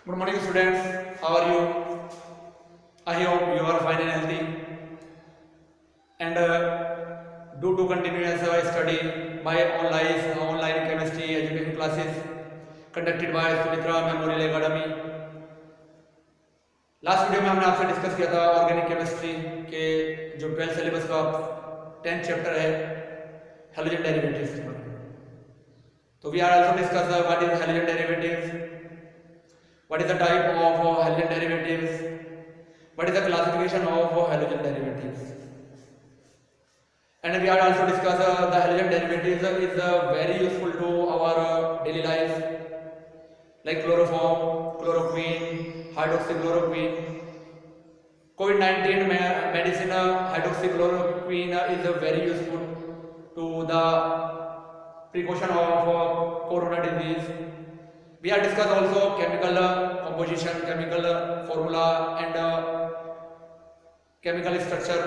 Good morning, students. How are you? I hope you are fine and healthy. And due to continuous study by online chemistry education classes conducted by Sumitra Memorial Academy. Last video में हमने आपसे discuss किया था organic chemistry के जो 12th syllabus का 10th chapter है halogen derivatives पर. तो we are also discuss what is halogen derivatives, what is the type of halogen derivatives, what is the classification of halogen derivatives, and we are also discuss the halogen derivatives is very useful to our daily life, like chloroform, chloroquine, hydroxychloroquine. COVID-19 medicine hydroxychloroquine is very useful to the precaution of corona disease. We are discuss also chemical composition, chemical formula and chemical structure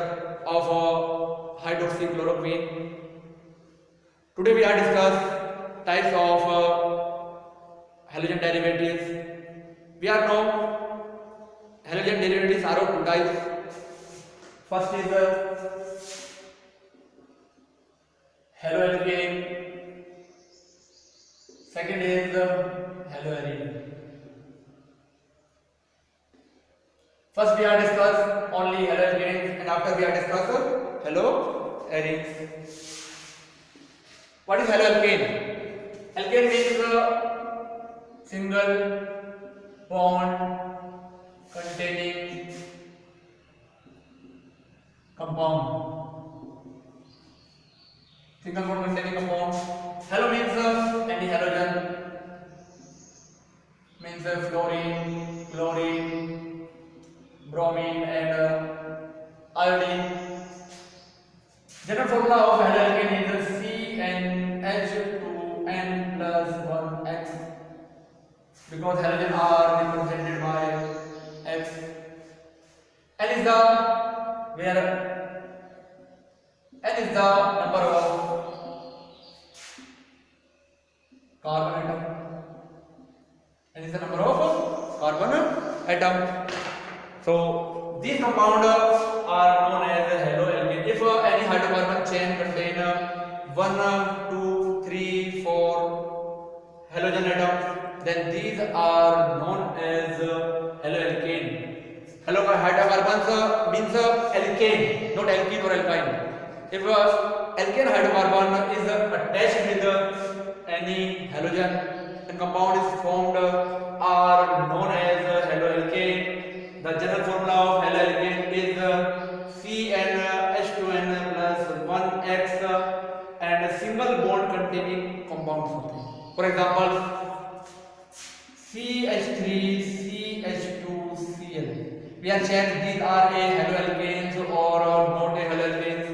of hydroxychloroquine. Today we are discuss types of halogen derivatives. We are know halogen derivatives are of two types. First is haloalkane. Second is haloarine. First we are discuss only haloalkanes and after we are discuss haloarenes. What is haloalkane? Alkane means single bond containing compound. Single bond containing compound. Halo means any halogen, means fluorine, chlorine, bromine and iodine. General formula of haloalkane is CnH2n plus 1x because halogen are represented by x. N is the number of carbon atom. And is the number of carbon atom. So these compounds are known as haloalkane. If any hydrocarbon chain contain 1, 2, 3, 4 halogen atoms, then these are known as haloalkane. Hydrocarbons means alkane, not alkene or alkyne. If alkane hydrocarbon is attached with any halogen and compound is formed are known as haloalkane. The general formula of haloalkane is CnH2n plus 1x and a single bond containing compound something. For example, CH3, CH2, Cl. We are checked these are a haloalkanes or not a haloalkanes.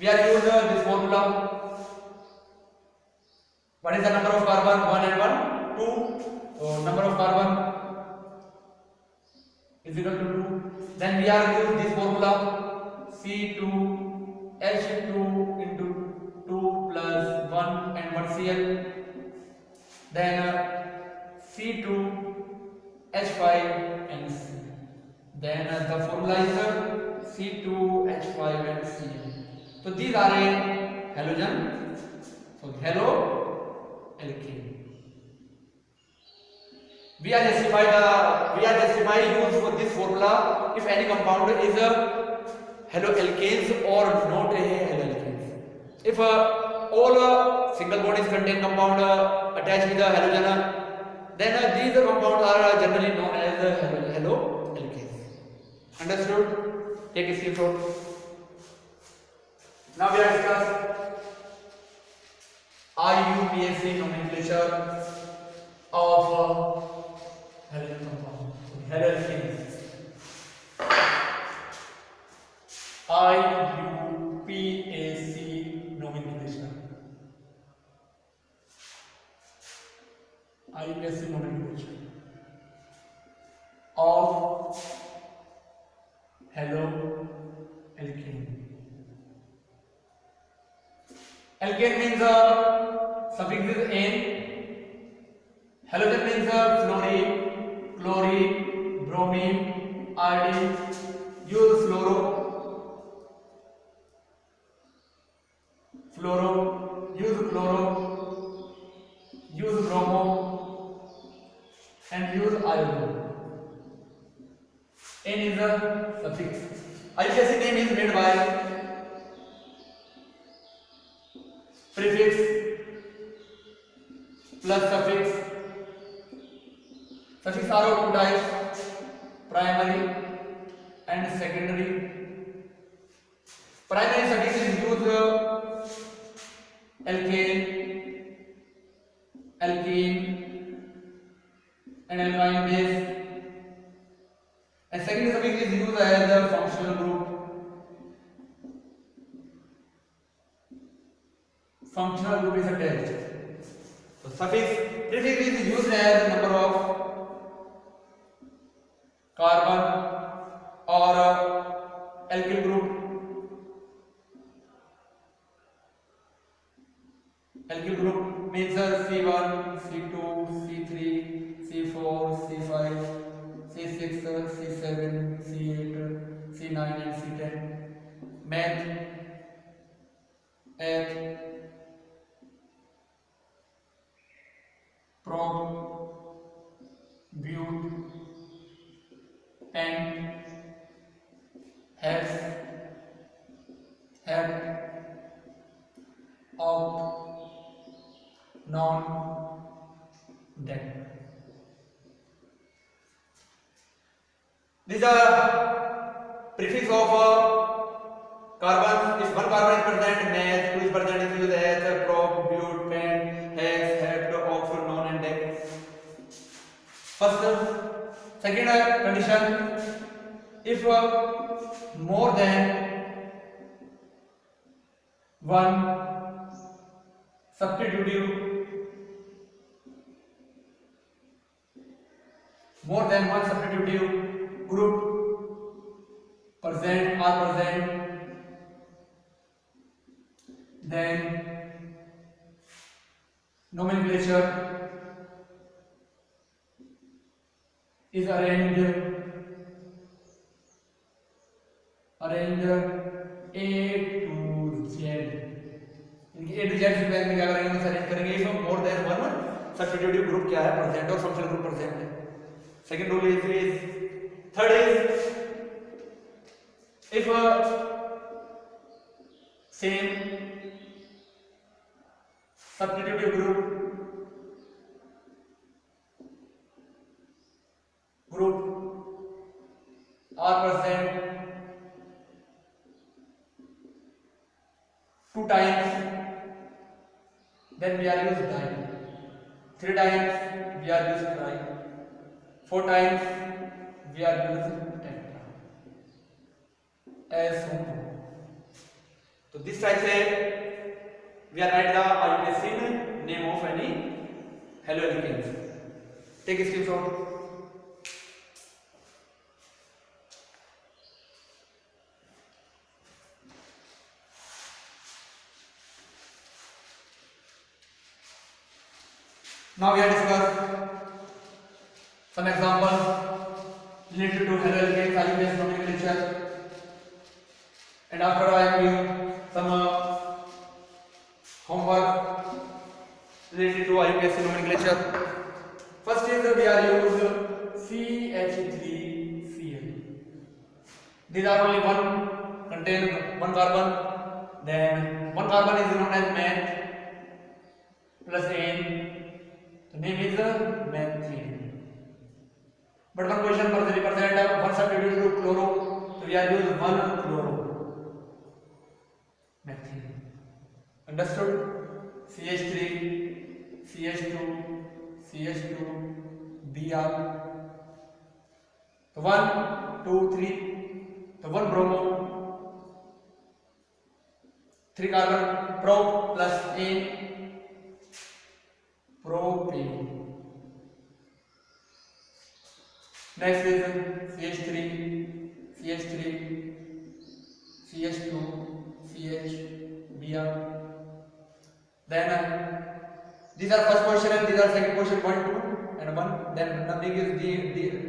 We are use this formula. What is the number of carbon? 1 and 1, 2. So number of carbon is equal to 2. Then we are use this formula C2H2 into 2 plus 1 and 1 Cl. Then C2H5 and C. Then the formula is C2H5 and Cl. So these are a halogen. So haloalkane. We are justify use for this formula if any compound is a haloalkanes or not a haloalkanes. If all single bond is contain compound attached with a halogen, then these compounds are generally known as haloalkanes. Understood? Take a screenshot. Now we are discuss IUPAC nomenclature of halogen compound. Haloalkanes. IUPAC nomenclature. IUPAC nomenclature of haloalkane. Alkane means suffix is "ane". Halogen means fluorine. chlorine, bromine, iodine. Use use chloro, use bromo, and use iodine. N is a suffix. IUPAC name is made by prefix plus suffix. Suffix are of two types: primary and secondary. Primary suffix is used alkane, alkene, and alkyne base. And secondary suffix is used as a functional group. Functional group is attached. So prefix is used as number of carbon or alkyl group. Alkyl group means C1, C2, C3, C4, C5, C6, C7, C8, C9 and C10. Meth, eth, prop, but, pent, hex, hept, oct, non, dec. These are prefix of carbon. If one carbon is present, meth, two is present, is used as prop, but, pent, hex, hept, oct, non and dec. Second condition, if more than one substitutive group are present, then nomenclature is arranged A to Z. इनकी A to Z sequence में क्या करेंगे, arrange करेंगे if more than one substitutive group क्या है present और functional group present है. Second rule is third is if same substitutive group are present two times, then we are used di. Three times we are used tri. Four times we are used tetra. As shown. So this type से we are write the IUPAC name of any haloalkanes. Take a screenshot. Now we have discussed some examples related to haloalkanes, IUPAC nomenclature, and after I am giving some homework related to IUPAC nomenclature. First is we are used CH3Cl. These are only contain one carbon. Then one carbon is known as meth plus N. The name is methane. But one question present one substitute to chloro, so we are using one chloro methane. Understood? CH3, CH2, CH2, Br. So 1, 2, 3. So 1 bromo, 3 carbon, prop plus N. Propane. Next is CH3, CH3, CH2, CH, Br. Then these are first position and these are second position 1, 2 and 1, 1, then numbering is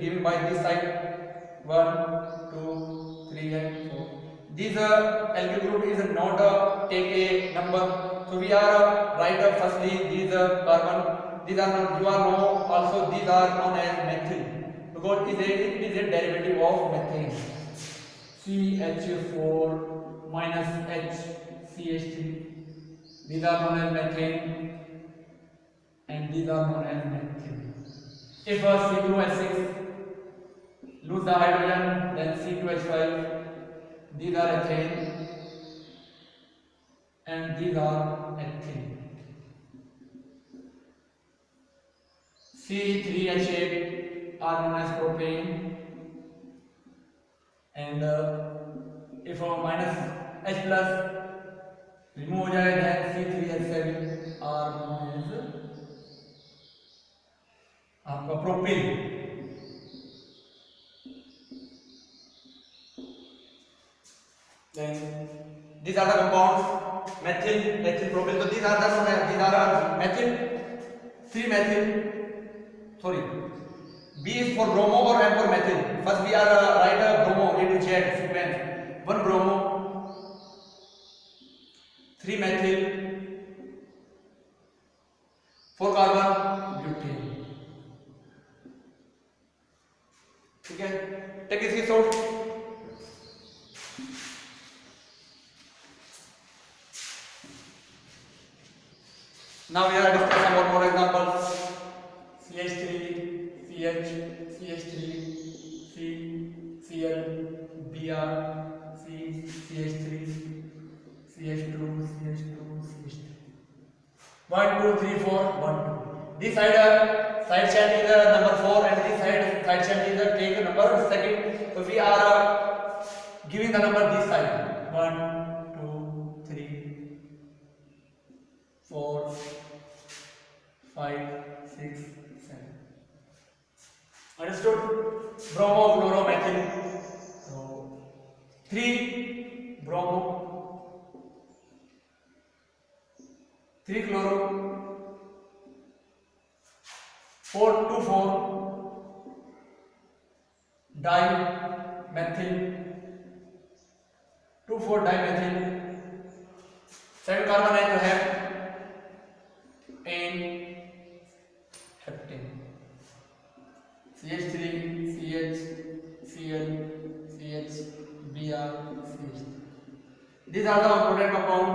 given by this side 1, 2, 3 and 4. This alkyl group is not take a number, so we are write firstly these carbon, these are not, you are know also these are known as methyl because it is a derivative of methane. CH4 minus HCH3, these are known as methane and these are known as methyl. If C2H6 lose the hydrogen, then C2H5, these are ethane and these are ethane. C3H8 are known as propane, and if minus H plus remove हो जाए then C3H7 are known as आपका propyl. Then these are the compounds methyl, propyl. So these are methyl, 3 methyl. Sorry, B is for bromo or M for methyl. First we are write bromo A to Z sequence. 1 bromo, 3 methyl, 4 carbon, butane. ठीक है, take इसकी सोच. Now we are discussing about more examples. CH3, CH, CH3, C, Cl, Br, C, CH3, CH2, CH2, CH3. 1, 2, 3, 4, 1, 2. This side chain is number 4 and this side chain is take number second. So we are giving the number this side. 1, 2, 3, 4, 5, 6, 7. Understood? Bromo, chloro, methyl. So 3 bromo, 3 chloro, 4 to 4 dimethyl, 2,4 dimethyl. 7 carbon है तो है N heptane. CH3, CH, Cl, CH, Br, CH. These are the important compound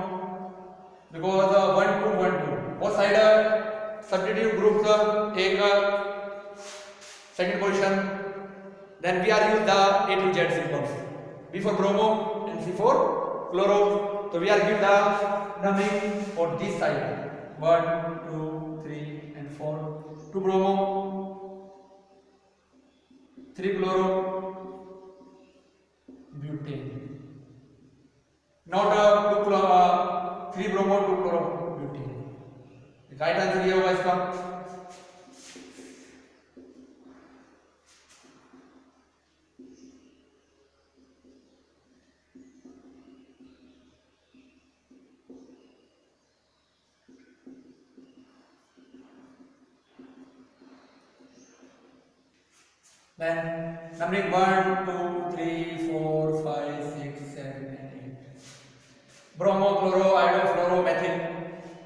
because 1, 2, 1, 2. Both side substitute groups take second position. Then we are use the A to Z symbols. B for bromo and C for chloro. So we are give the numbering for this side. 1, 2, 3 and 4. 2 bromo, 3 chloro, butane. Not 3 bromo, 2 chloro, butane. Right answer ये होगा इसका. Then numbering 1, 2, 3, 4, 5, 6, 7 and 8. Bromo, chloro, iodo, fluoro, methyl.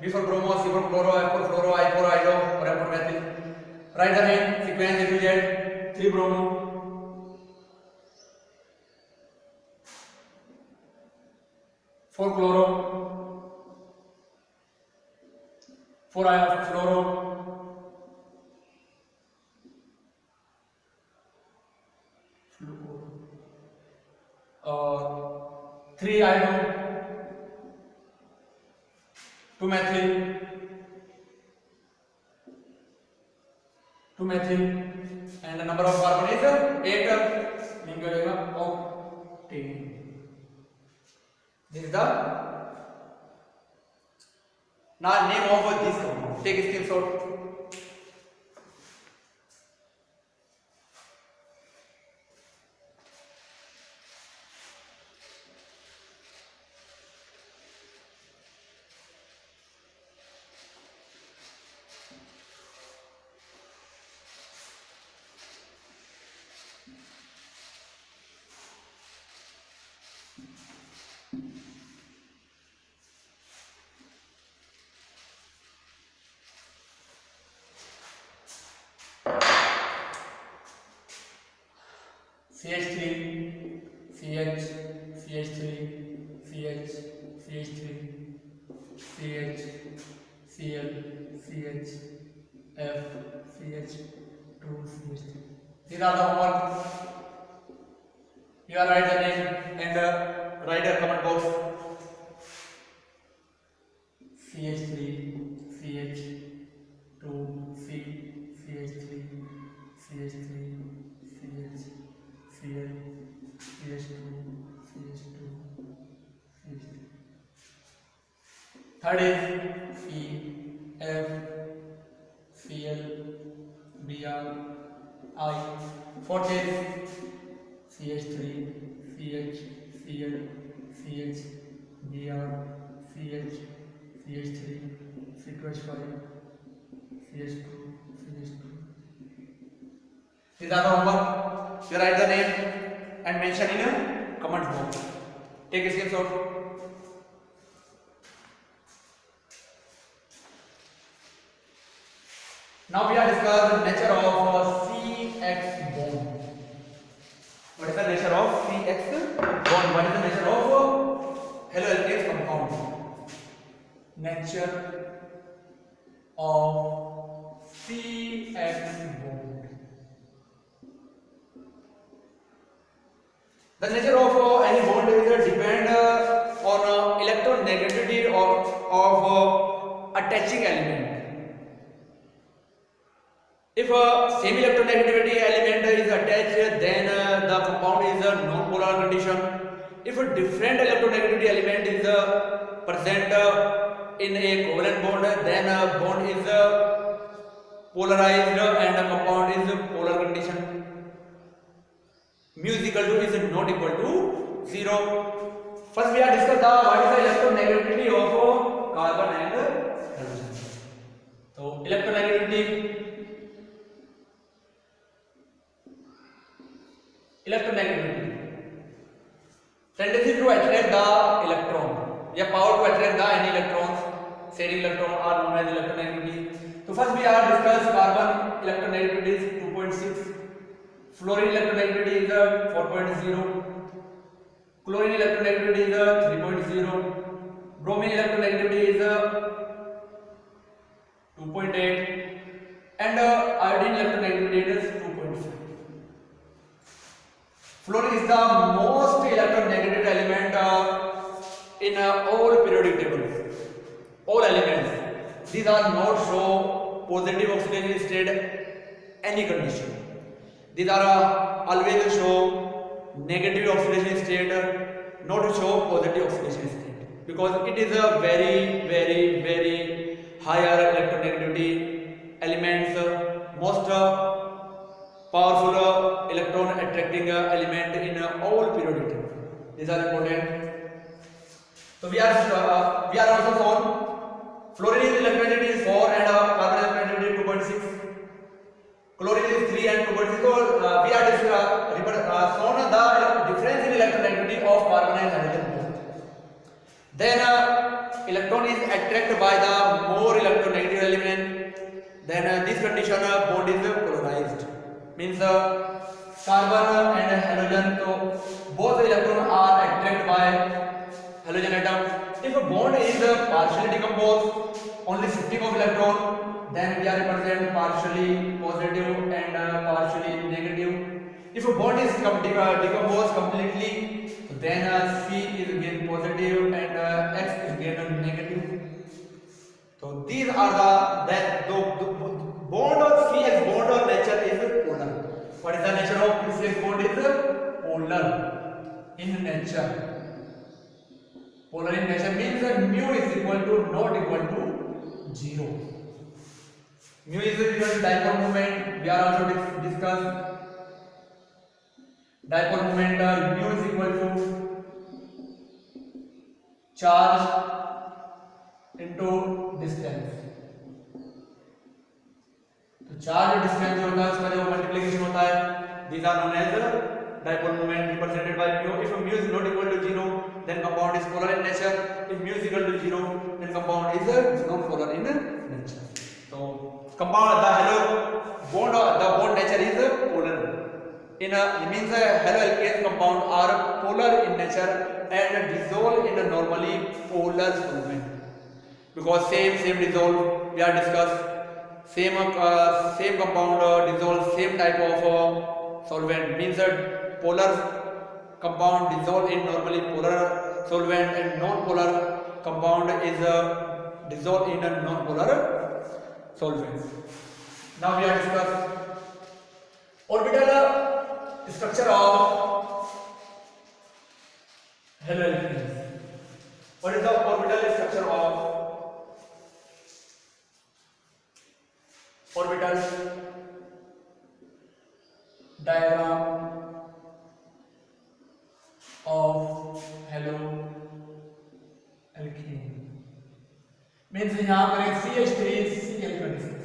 B for bromo, C for chloro, F for fluoro, I for iodo, or M for methyl. Write the name sequence A to Z. 3 bromo, 4 chloro, 4 fluoro, 3 iodo, 2 methyl, and the number of carbon is 8. Mean क्या रहेगा octane. This is the name of this compound. Take a screenshot. CH3 CH CH3 CH CH3 CH Cl CH F CH2 CH3. These are the homework. You are write the name and write a comment box. CH3 CH2 C CH3 CH3 CH Cl CH2 CH2 CH3. Third is E F Cl Br I. Fourth is CH3 CH Cl CH Br CH CH3 CH5 CH2 CH2. These are the homework. You write the name and mention in a comment box. Take a screenshot. Now we are discussing the nature of CX bond. What is the nature of CX bond? What is the nature of haloalkane compound? Nature of CX bond. The nature of any bond is depend on electronegativity of attaching element. If a same electronegativity element is attached, then the compound is a non-polar condition. If a different electronegativity element is present in a covalent bond, then a bond is polarized and a compound is polar condition. Mu is equal to is not equal to 0. First we are discuss what is the electronegativity of carbon and hydrogen. So electronegativity tendency to attract the electron, या power to attract the any electrons, sharing electron are known as electronegativity. So first we are discuss carbon electronegativity is 2.6, fluorine electronegativity is 4.0, chlorine electronegativity is 3.0, bromine electronegativity is 2.8, and iodine electronegativity is 2.5. Fluorine is the most electronegative element in all periodic tables. All elements. These are not show positive oxidation state any condition. These are always show negative oxidation state, not show positive oxidation state, because it is a very higher electronegativity elements, most powerful electron attracting element in all periodic table. These are important. So we are also shown fluorine electronegativity is 4 and carbon electronegativity 2.6. Chlorine is 3 and 2.6. So we are shown the difference in electronegativity of carbon and hydrogen. Then electron is attracted by the more electronegative element. Then this condition bond is polarized. Means carbon and halogen, so both electrons are attracted by halogen atom. If a bond is partially decomposed, only shifting of electron, then we are represent partially positive and partially negative. If a bond is decomposed completely, then C is again positive and X is again negative. So these are the bond of CX bond of nature is polar. What is the nature of CX bond is polar in nature. Polar in nature means that mu is equal to not equal to 0. Mu is equal to dipole moment. We are also discuss dipole moment. Mu is equal to charge into distance. तो charge distance जो होता है उसका जो multiplication होता है, these are known as dipole moment represented by mu. If mu is not equal to 0, then compound is polar in nature. If mu is equal to 0, then compound is not polar in nature. So compound the bond nature is polar. in a means a haloalkane compound are polar in nature and dissolve in a normally polar solvent, because same dissolve we are discussed, same compound dissolve same type of solvent, means that polar compound dissolve in normally polar solvent and non-polar compound is dissolved in a non-polar solvent. Now we are discussing orbital structure of haloalkanes. What is the orbital structure of orbital diagram of haloalkane? Means यहाँ पर एक CH3Cl का discuss.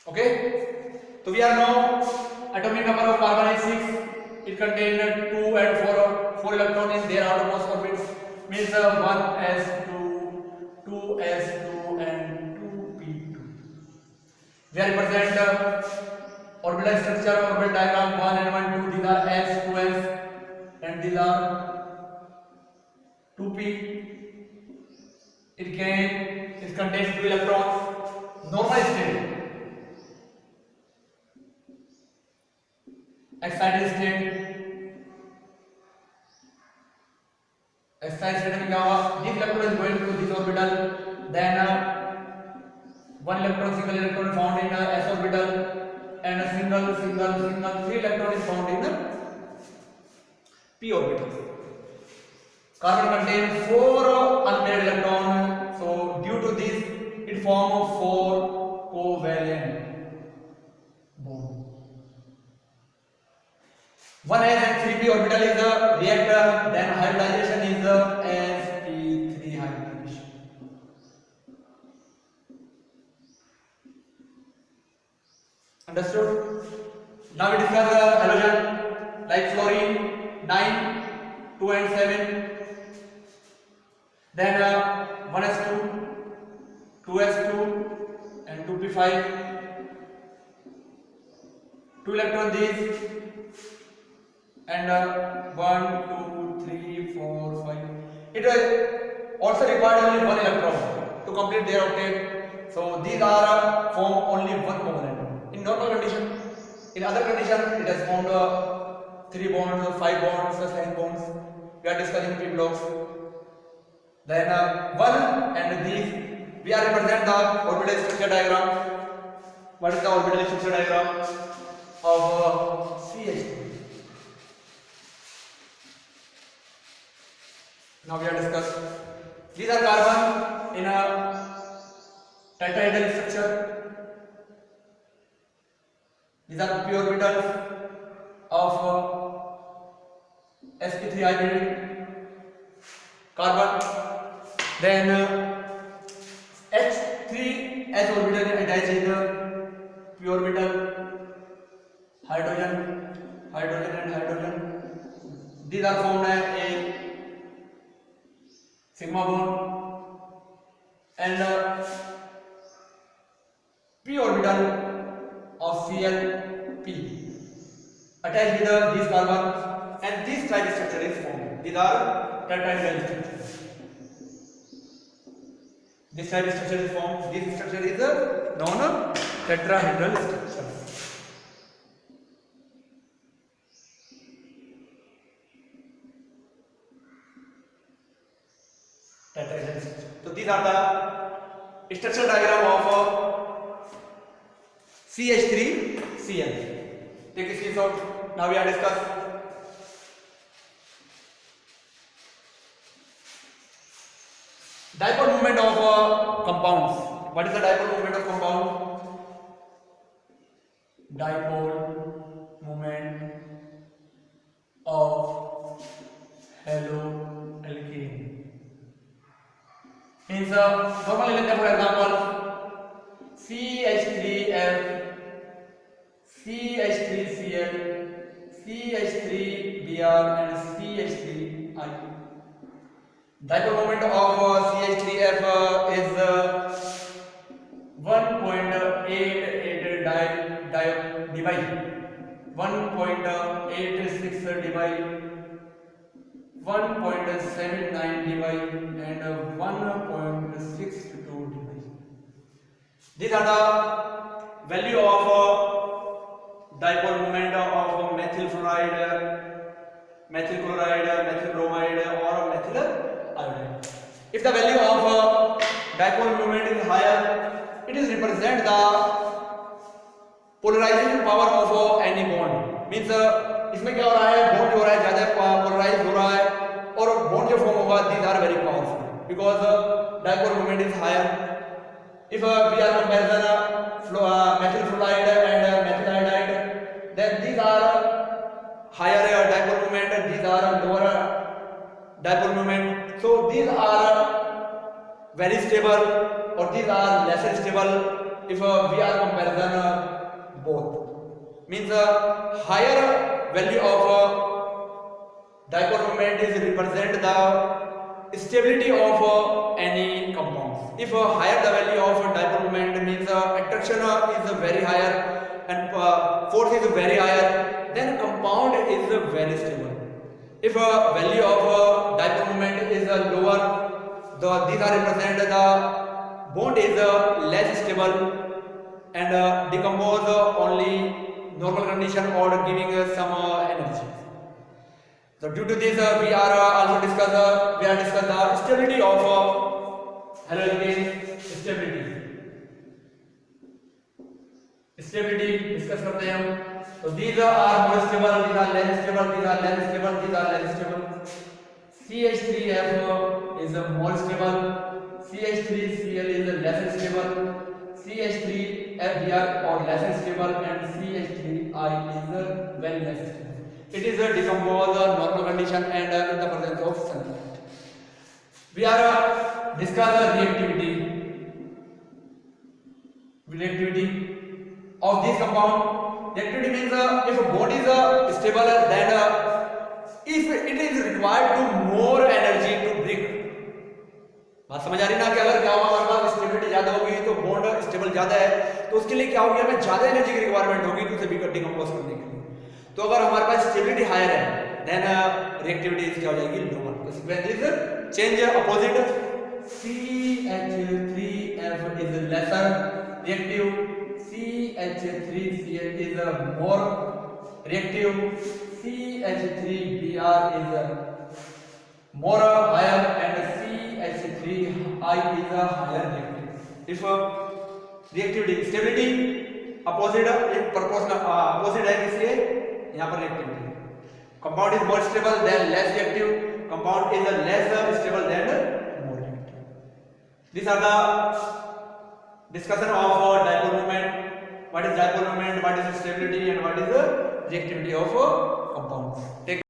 Okay, so we are now atomic number of carbon is 6. It contains 2 and 4 electrons in their outermost orbits. Means 1s2, 2s2 and 2p2. We are represent orbital structure, orbital diagram 1 and 1, 2. These are s, 2s, and these are 2p. It contains 2 electrons. Normal state. Excited state में क्या हुआ? This electron is going to this orbital, then one electron, single electron found in s orbital, and a single 3 electron is found in p orbital. Carbon contains 4 unpaired electrons, so due to this it forms 4 covalent bonds. 1s and 3p orbital is a reactor, then hybridization is the sp3 hybridization. Understood? Now we discuss halogen like fluorine 9, 2 and 7, then 1s2, 2s2 and 2p5, 2 electron these, and 1, 2, 3, 4, 5. It also required only 1 electron to complete their octet. So these are form only 1 covalent in normal condition. In other condition, it has formed 3 bonds, 5 bonds, 7 bonds. We are discussing p blocks. Then 1 and these we are represent the orbital structure diagram. What is the orbital structure diagram of CH2? Now we are discussing. These are carbon in a tetrahedral structure. These are p orbitals of sp3 hybrid carbon. Then H3s orbital attached in the p orbital, hydrogen and hydrogen. These are formed a sigma bond, and p orbital of Clp attached with this carbon, and this type structure is formed. These are tetrahedral structures. This type structure is formed. This structure is a non-tetrahedral structure. Tetrahedral structure. So these are the structure diagram of CH3Cl. Take a screenshot. Now we are discussing dipole moment of compounds. What is the dipole moment of compound? Dipole moment of haloalkane. Means normally let for example CH3F, CH3Cl, CH3Br and CH3I. Dipole moment of CH3F is 1.88 divided. 1.86 divide, 1.79 divide, and 1.62 divide. These are the value of dipole moment of methyl fluoride, methyl chloride, methyl bromide, or methyl iodide. If the value of dipole moment is higher, it is represent the polarization power of any bond. Means इसमें क्या हो रहा है, bond जो हो रहा है ज्यादा पोलराइज हो रहा है और बॉन्ड जो फॉर्म होगा these are very powerful because dipole moment is higher. If we are comparison methyl fluoride and methyl iodide, then these are higher dipole moment, these are lower dipole moment. So these are very stable or these are less stable if we are comparison both. Means higher value of dipole moment is represent the stability of any compounds. If higher the value of dipole moment means attraction is very higher and force is very higher, then compound is very stable. If value of dipole moment is lower, these are represent the bond is less stable and decompose only normal condition or giving some energy. So due to this we are also discuss the stability of halogen stability discuss करते हैं हम. So these are more stable, these are less stable, these are less stable, these are less stable. CH3F is more stable, CH3Cl is less stable, CH3FBr or less stable, and CH3I is very less stable. It is a decomposed normal condition and in the presence of sunlight. We are discuss reactivity of this compound. Reactivity means if a bond is stable, then if it is required to more energy to break. बात समझ आ रही ना कि अगर क्या होगा हमारे पास stability ज्यादा होगी तो बॉन्ड स्टेबल ज्यादा है तो उसके लिए क्या होगी, हमें ज्यादा एनर्जी की रिक्वायरमेंट होगी टू से डिकम्पोज करने के लिए. तो अगर हमारे पास स्टेबिलिटी हायर है देन रिएक्टिविटी क्या हो जाएगी, लोअर. तो sequence is change opposite. CH3F is lesser reactive, CH3Cl is more reactive, CH3Br is more higher, and CH3I is higher reactive. If reactivity stability opposite proportional opposite है किसके, यहाँ पर reactivity. Compound is more stable than less reactive, compound is less stable than more reactive. These are the discussion of dipole moment. What is dipole moment, what is stability, and what is the reactivity of compounds. Take